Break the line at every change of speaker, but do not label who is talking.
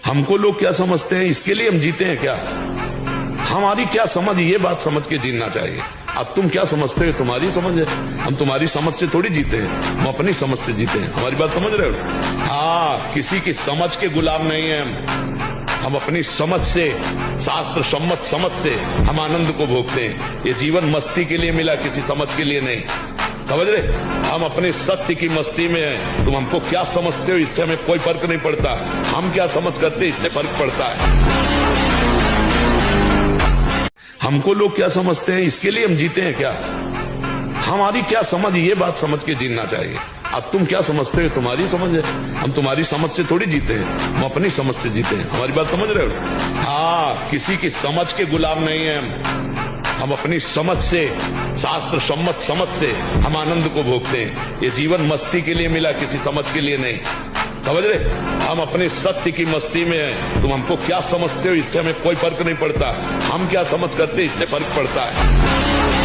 हमको लोग क्या समझते हैं, इसके लिए हम जीते हैं क्या? हमारी क्या समझ, ये बात समझ के जीना चाहिए। अब तुम क्या समझते हो, तुम्हारी समझ है। हम तुम्हारी समझ से थोड़ी जीते हैं, हम अपनी समझ से जीते हैं। हमारी बात समझ रहे हो? हाँ, किसी की समझ के गुलाम नहीं है हम अपनी समझ से, शास्त्र सम्मत समझ से हम आनंद को भोगते हैं। ये जीवन मस्ती के लिए मिला, किसी समझ के लिए नहीं। समझ रहे? हम अपने सत्य की मस्ती में हैं। तुम हमको क्या समझते हो, इससे हमें कोई फर्क नहीं पड़ता। हम क्या समझ करते, इससे फर्क पड़ता है। हमको लोग क्या समझते हैं, इसके लिए हम जीते हैं क्या? हमारी क्या समझ, ये बात समझ के जीना चाहिए। अब तुम क्या समझते हो, तुम्हारी समझ है। हम तुम्हारी समझ से थोड़ी जीते हैं, हम अपनी समझ से जीते हैं। हमारी बात समझ रहे हो? हाँ, किसी की समझ के गुलाम नहीं है हम अपनी समझ से, शास्त्र सम्मत समझ से हम आनंद को भोगते हैं। ये जीवन मस्ती के लिए मिला, किसी समझ के लिए नहीं। समझ रहे? हम अपने सत्य की मस्ती में हैं। तुम हमको क्या समझते हो, इससे हमें कोई फर्क नहीं पड़ता। हम क्या समझ करते, इससे फर्क पड़ता है।